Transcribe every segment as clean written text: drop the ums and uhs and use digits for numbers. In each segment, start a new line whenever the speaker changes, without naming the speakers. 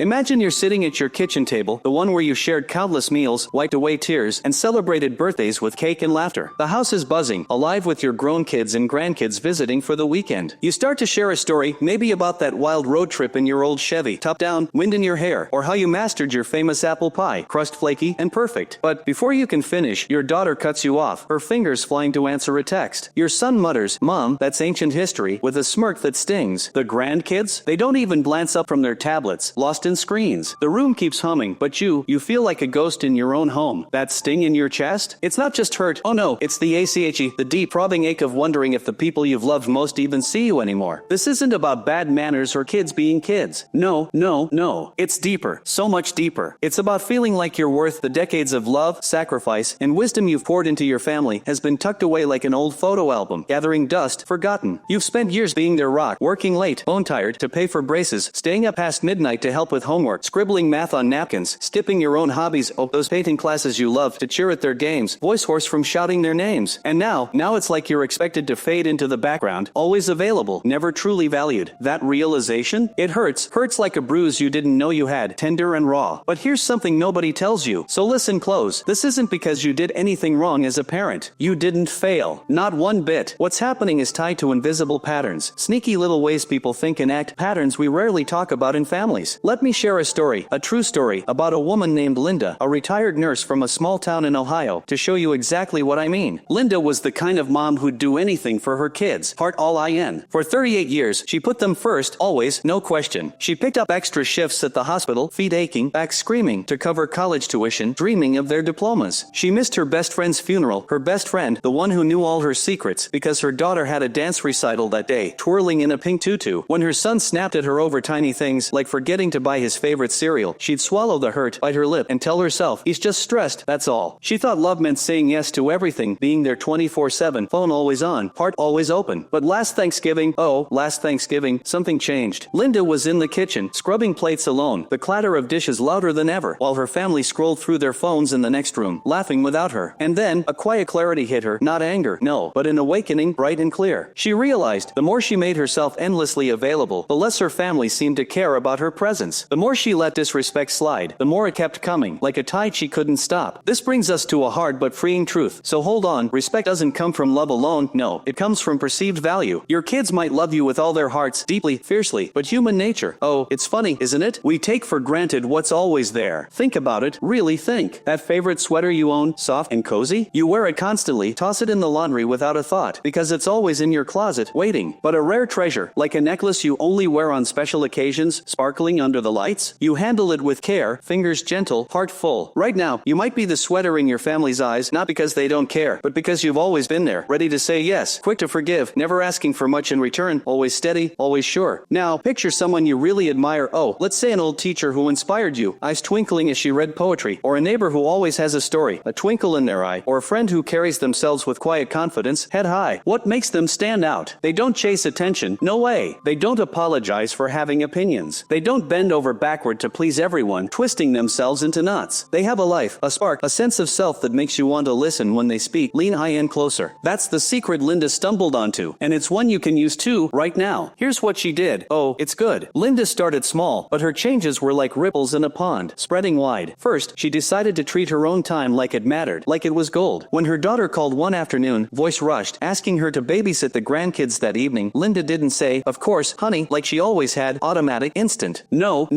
Imagine you're sitting at your kitchen table, the one where you shared countless meals, wiped away tears, and celebrated birthdays with cake and laughter. The house is buzzing, alive with your grown kids and grandkids visiting for the weekend. You start to share a story, maybe about that wild road trip in your old Chevy, top down, wind in your hair, or how you mastered your famous apple pie, crust flaky and perfect. But before you can finish, your daughter cuts you off, her fingers flying to answer a text. Your son mutters, "Mom, that's ancient history," with a smirk that stings. The grandkids? They don't even glance up from their tablets, lost in screens. The room keeps humming, but you feel like a ghost in your own home. That sting in your chest? It's not just hurt. Oh no, it's the ACHE, the deep, throbbing ache of wondering if the people you've loved most even see you anymore. This isn't about bad manners or kids being kids. No. It's deeper, so much deeper. It's about feeling like you're worth the decades of love, sacrifice, and wisdom you've poured into your family has been tucked away like an old photo album, gathering dust, forgotten. You've spent years being their rock, working late, bone-tired, to pay for braces, staying up past midnight to help with homework, scribbling math on napkins, skipping your own hobbies, those painting classes you loved, to cheer at their games, voice hoarse from shouting their names. And now it's like you're expected to fade into the background, always available, never truly valued. That realization? It hurts like a bruise you didn't know you had, tender and raw. But here's something nobody tells you, so listen close. This isn't because you did anything wrong as a parent. You didn't fail. Not one bit. What's happening is tied to invisible patterns, sneaky little ways people think and act, patterns we rarely talk about in families. Let me share a story, a true story, about a woman named Linda, a retired nurse from a small town in Ohio, to show you exactly what I mean. Linda was the kind of mom who'd do anything for her kids, heart all in. For 38 years, she put them first, always, no question. She picked up extra shifts at the hospital, feet aching, back screaming, to cover college tuition, dreaming of their diplomas. She missed her best friend's funeral, her best friend, the one who knew all her secrets, because her daughter had a dance recital that day, twirling in a pink tutu. When her son snapped at her over tiny things, like forgetting to buy his favorite cereal, she'd swallow the hurt, bite her lip, and tell herself, he's just stressed, that's all. She thought love meant saying yes to everything, being there 24/7, phone always on, heart always open. But last Thanksgiving, something changed. Linda was in the kitchen, scrubbing plates alone, the clatter of dishes louder than ever, while her family scrolled through their phones in the next room, laughing without her. And then, a quiet clarity hit her, not anger, no, but an awakening, bright and clear. She realized, the more she made herself endlessly available, the less her family seemed to care about her presence. The more she let disrespect slide, the more it kept coming, like a tide she couldn't stop. This brings us to a hard but freeing truth. So hold on, respect doesn't come from love alone, no, it comes from perceived value. Your kids might love you with all their hearts, deeply, fiercely, but human nature, it's funny, isn't it? We take for granted what's always there. Think about it, really think. That favorite sweater you own, soft and cozy? You wear it constantly, toss it in the laundry without a thought, because it's always in your closet, waiting. But a rare treasure, like a necklace you only wear on special occasions, sparkling under the lights? You handle it with care, fingers gentle, heart full. Right now, you might be the sweater in your family's eyes, not because they don't care, but because you've always been there, ready to say yes, quick to forgive, never asking for much in return, always steady, always sure. Now, picture someone you really admire. Let's say an old teacher who inspired you, eyes twinkling as she read poetry, or a neighbor who always has a story, a twinkle in their eye, or a friend who carries themselves with quiet confidence, head high. What makes them stand out? They don't chase attention, no way. They don't apologize for having opinions. They don't bend over backward to please everyone, twisting themselves into knots. They have a life, a spark, a sense of self that makes you want to listen when they speak, lean in closer. That's the secret Linda stumbled onto, and it's one you can use too, right now. Here's what she did. It's good. Linda started small, but her changes were like ripples in a pond, spreading wide. First, she decided to treat her own time like it mattered, like it was gold. When her daughter called one afternoon, voice rushed, asking her to babysit the grandkids that evening, Linda didn't say, "Of course, honey," like she always had, automatic, instant. No.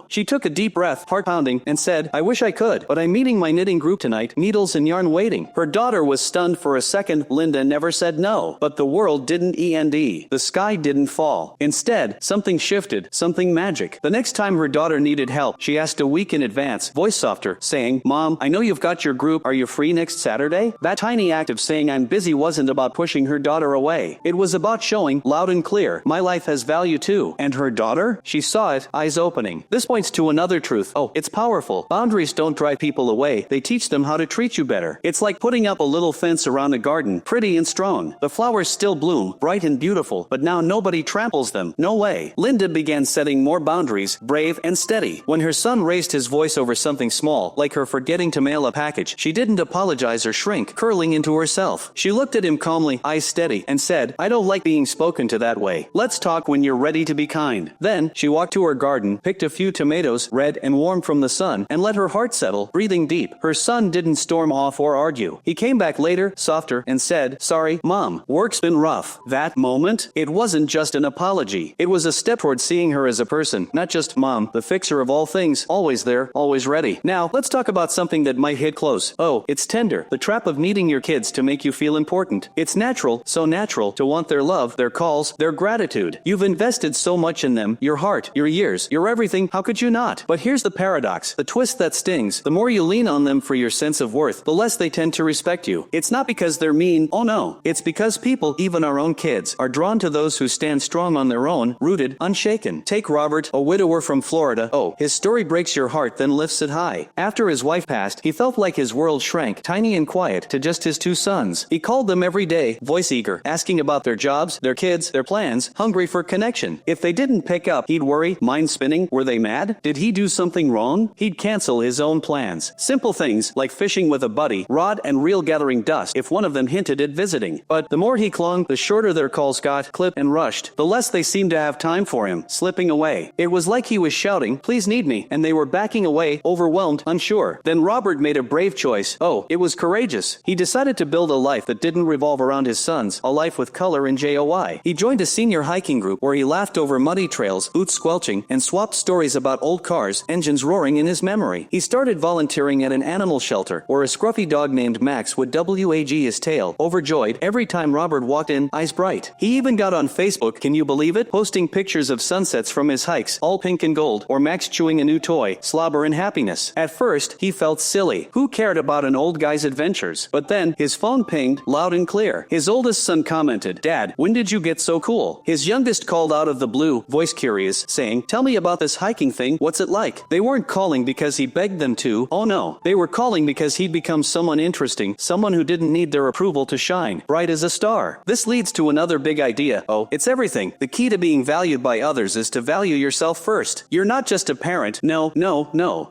She took a deep breath, heart pounding, and said, "I wish I could, but I'm meeting my knitting group tonight, needles and yarn waiting." Her daughter was stunned for a second. Linda never said no. But the world didn't end. The sky didn't fall. Instead, something shifted, something magic. The next time her daughter needed help, she asked a week in advance, voice softer, saying, "Mom, I know you've got your group, are you free next Saturday?" That tiny act of saying I'm busy wasn't about pushing her daughter away. It was about showing, loud and clear, my life has value too. And her daughter? She saw it, eyes opening. This points to another truth. It's powerful. Boundaries don't drive people away, they teach them how to treat you better. It's like putting up a little fence around a garden, pretty and strong. The flowers still bloom, bright and beautiful, but now nobody tramples them. No way. Linda began setting more boundaries, brave and steady. When her son raised his voice over something small, like her forgetting to mail a package, she didn't apologize or shrink, curling into herself. She looked at him calmly, eyes steady, and said, "I don't like being spoken to that way. Let's talk when you're ready to be kind." Then, she walked to her garden, picked picked a few tomatoes, red and warm from the sun, and let her heart settle, breathing deep. Her son didn't storm off or argue. He came back later, softer, and said, "Sorry, Mom, work's been rough." That moment, it wasn't just an apology. It was a step toward seeing her as a person, not just Mom, the fixer of all things, always there, always ready. Now, let's talk about something that might hit close. Oh, it's tender. The trap of needing your kids to make you feel important. It's natural, so natural, to want their love, their calls, their gratitude. You've invested so much in them, your heart, your years, your everything, how could you not? But here's the paradox, the twist that stings. The more you lean on them for your sense of worth, the less they tend to respect you. It's not because they're mean, oh no. It's because people, even our own kids, are drawn to those who stand strong on their own, rooted, unshaken. Take Robert, a widower from Florida. Oh, his story breaks your heart, then lifts it high. After his wife passed, he felt like his world shrank, tiny and quiet, to just his two sons. He called them every day, voice eager, asking about their jobs, their kids, their plans, hungry for connection. If they didn't pick up, he'd worry, mind spinning. Were they mad? Did he do something wrong? He'd cancel his own plans. Simple things, like fishing with a buddy, rod and reel gathering dust, if one of them hinted at visiting. But the more he clung, the shorter their calls got, clipped and rushed. The less they seemed to have time for him, slipping away. It was like he was shouting, "Please need me," and they were backing away, overwhelmed, unsure. Then Robert made a brave choice. Oh, it was courageous. He decided to build a life that didn't revolve around his sons, a life with color and joy. He joined a senior hiking group where he laughed over muddy trails, boots squelching, and swapped stories about old cars, engines roaring in his memory. He started volunteering at an animal shelter, where a scruffy dog named Max would wag his tail, overjoyed, every time Robert walked in, eyes bright. He even got on Facebook, can you believe it? Posting pictures of sunsets from his hikes, all pink and gold, or Max chewing a new toy, slobber and happiness. At first, he felt silly. Who cared about an old guy's adventures? But then, his phone pinged, loud and clear. His oldest son commented, "Dad, when did you get so cool?" His youngest called out of the blue, voice curious, saying, "Tell me about this hiking thing, what's it like?" They weren't calling because he begged them to, oh no. They were calling because he'd become someone interesting, someone who didn't need their approval to shine, bright as a star. This leads to another big idea. Oh, it's everything. The key to being valued by others is to value yourself first. You're not just a parent. No.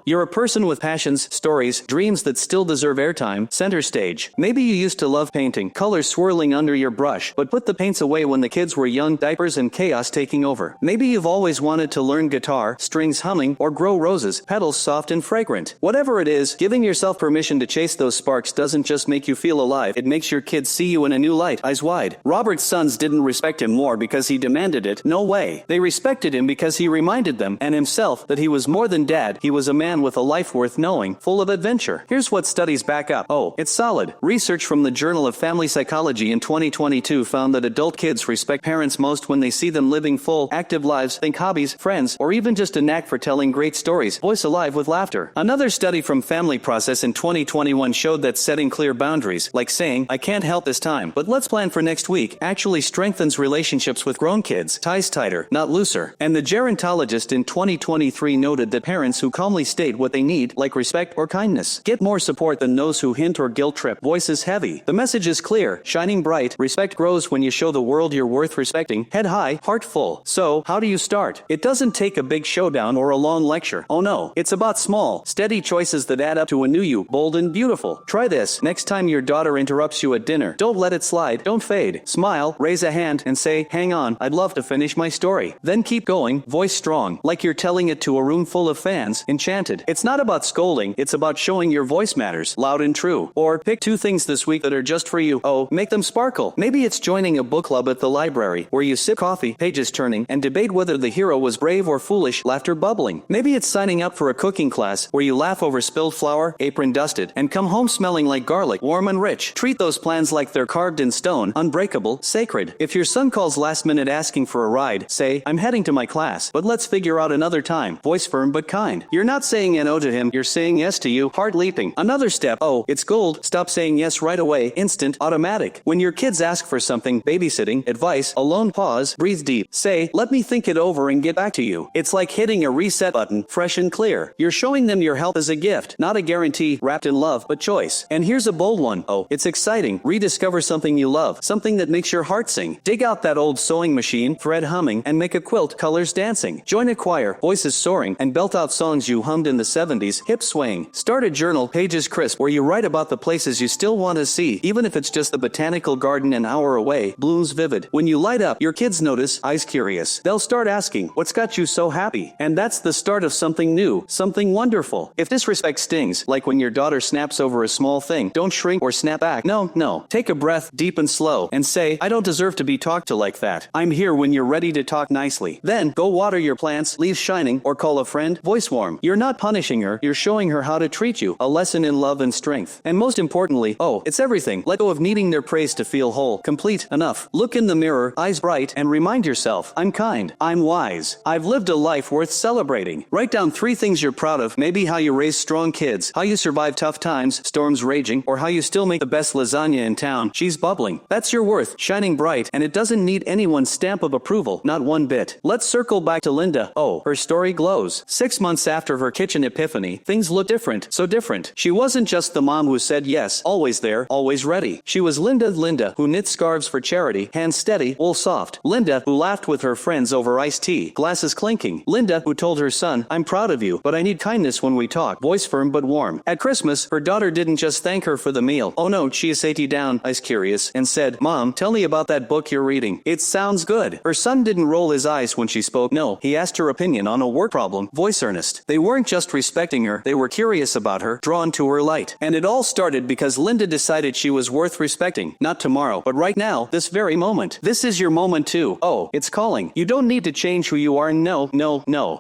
You're a person with passions, stories, dreams that still deserve airtime, center stage. Maybe you used to love painting, colors swirling under your brush, but put the paints away when the kids were young, diapers and chaos taking over. Maybe you've always wanted to learn guitar, strings humming, or grow roses, petals soft and fragrant. Whatever it is, giving yourself permission to chase those sparks doesn't just make you feel alive, it makes your kids see you in a new light, eyes wide. Robert's sons didn't respect him more because he demanded it. No way. They respected him because he reminded them, and himself, that he was more than dad. He was a man with a life worth knowing, full of adventure. Here's what studies back up. Oh, it's solid. Research from the Journal of Family Psychology in 2022 found that adult kids respect parents most when they see them living full, active lives, think hobbies, friends, or even just a knack for telling great stories, voice alive with laughter. Another study from Family Process in 2021 showed that setting clear boundaries, like saying, "I can't help this time, but let's plan for next week," actually strengthens relationships with grown kids, ties tighter, not looser. And the gerontologist in 2023 noted that parents who calmly state what they need, like respect or kindness, get more support than those who hint or guilt trip. Voice is heavy. The message is clear, shining bright. Respect grows when you show the world you're worth respecting. Head high, heart full. So, how do you start? It doesn't take a big showdown or a long lecture. Oh no. It's about small, steady choices that add up to a new you, bold and beautiful. Try this. Next time your daughter interrupts you at dinner, don't let it slide. Don't fade. Smile, raise a hand, and say, "Hang on, I'd love to finish my story." Then keep going, voice strong, like you're telling it to a room full of fans, enchanted. It's not about scolding, it's about showing your voice matters, loud and true. Or pick 2 things this week that are just for you. Oh, make them sparkle. Maybe it's joining a book club at the library, where you sip coffee, pages turning, and debate whether the hero was brave or foolish, laughter bubbling. Maybe it's signing up for a cooking class, where you laugh over spilled flour, apron dusted, and come home smelling like garlic, warm and rich. Treat those plans like they're carved in stone, unbreakable, sacred. If your son calls last minute asking for a ride, say, "I'm heading to my class, but let's figure out another time." Voice firm but kind. You're not saying no to him, you're saying yes to you, heart leaping. Another step, oh, it's gold. Stop saying yes right away, instant, automatic. When your kids ask for something, babysitting, advice, alone, pause, breathe deep. Say, "Let me think it over and get back to you." It's like hitting a reset button, fresh and clear. You're showing them your help is a gift, not a guarantee, wrapped in love, but choice. And here's a bold one. Oh, it's exciting. Rediscover something you love, something that makes your heart sing. Dig out that old sewing machine, thread humming, and make a quilt, colors dancing. Join a choir, voices soaring, and belt out songs you hummed in the 70s, hips swaying. Start a journal, pages crisp, where you write about the places you still want to see, even if it's just the botanical garden an hour away, blooms vivid. When you light up, your kids notice, eyes curious. They'll start asking, "What's got you so happy?" happy. And that's the start of something new, something wonderful. If disrespect stings, like when your daughter snaps over a small thing, don't shrink or snap back. No. Take a breath, deep and slow, and say, I don't deserve to be talked to like that. I'm here when you're ready to talk nicely. Then, go water your plants, leave shining, or call a friend, voice warm. You're not punishing her, you're showing her how to treat you. A lesson in love and strength. And most importantly, it's everything. Let go of needing their praise to feel whole, complete, enough. Look in the mirror, eyes bright, and remind yourself, I'm kind, I'm wise, I've lived a life worth celebrating. Write down 3 things you're proud of, maybe how you raise strong kids, how you survive tough times, storms raging, or how you still make the best lasagna in town. She's bubbling. That's your worth, shining bright, and it doesn't need anyone's stamp of approval, not one bit. Let's circle back to Linda. Her story glows. 6 months after her kitchen epiphany, things look different, so different. She wasn't just the mom who said yes, always there, always ready. She was Linda who knit scarves for charity, hands steady, wool soft. Linda who laughed with her friends over iced tea, glasses clinking. Linda who told her son, I'm proud of you, but I need kindness when we talk, voice firm but warm. At Christmas, her daughter didn't just thank her for the meal. Oh no, she sat down, eyes curious, and said, Mom, tell me about that book you're reading. It sounds good. Her son didn't roll his eyes when she spoke. No, he asked her opinion on a work problem, voice earnest. They weren't just respecting her, they were curious about her, drawn to her light. And it all started because Linda decided she was worth respecting. Not tomorrow, but right now, this very moment. This is your moment too. It's calling. You don't need to change who you are. No.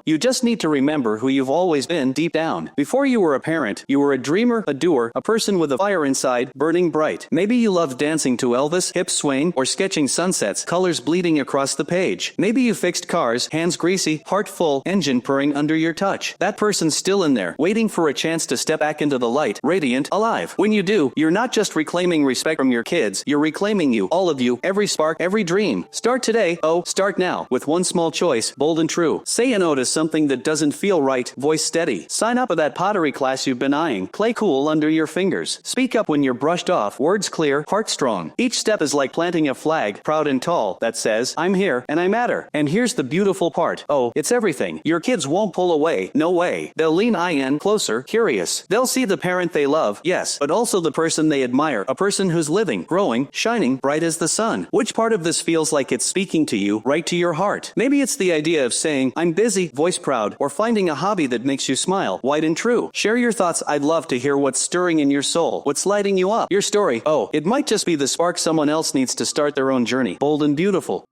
You just need to remember who you've always been deep down. Before you were a parent, you were a dreamer, a doer, a person with a fire inside, burning bright. Maybe you loved dancing to Elvis, hips swaying, or sketching sunsets, colors bleeding across the page. Maybe you fixed cars, hands greasy, heart full, engine purring under your touch. That person's still in there, waiting for a chance to step back into the light, radiant, alive. When you do, you're not just reclaiming respect from your kids, you're reclaiming you, all of you, every spark, every dream. Start today, start now, with one small choice, bold and true. Say a no to something that doesn't feel right, voice steady. Sign up for that pottery class you've been eyeing, clay cool under your fingers. Speak up when you're brushed off, words clear, heart strong. Each step is like planting a flag, proud and tall, that says, I'm here, and I matter. And here's the beautiful part. It's everything. Your kids won't pull away, no way. They'll lean in, closer, curious. They'll see the parent they love, yes, but also the person they admire, a person who's living, growing, shining, bright as the sun. Which part of this feels like it's speaking to you, right to your heart? Maybe it's the idea of saying, I'm busy, voice proud, or finding a hobby that makes you smile, white and true. Share your thoughts. I'd love to hear what's stirring in your soul, what's lighting you up. Your story, it might just be the spark someone else needs to start their own journey, bold and beautiful.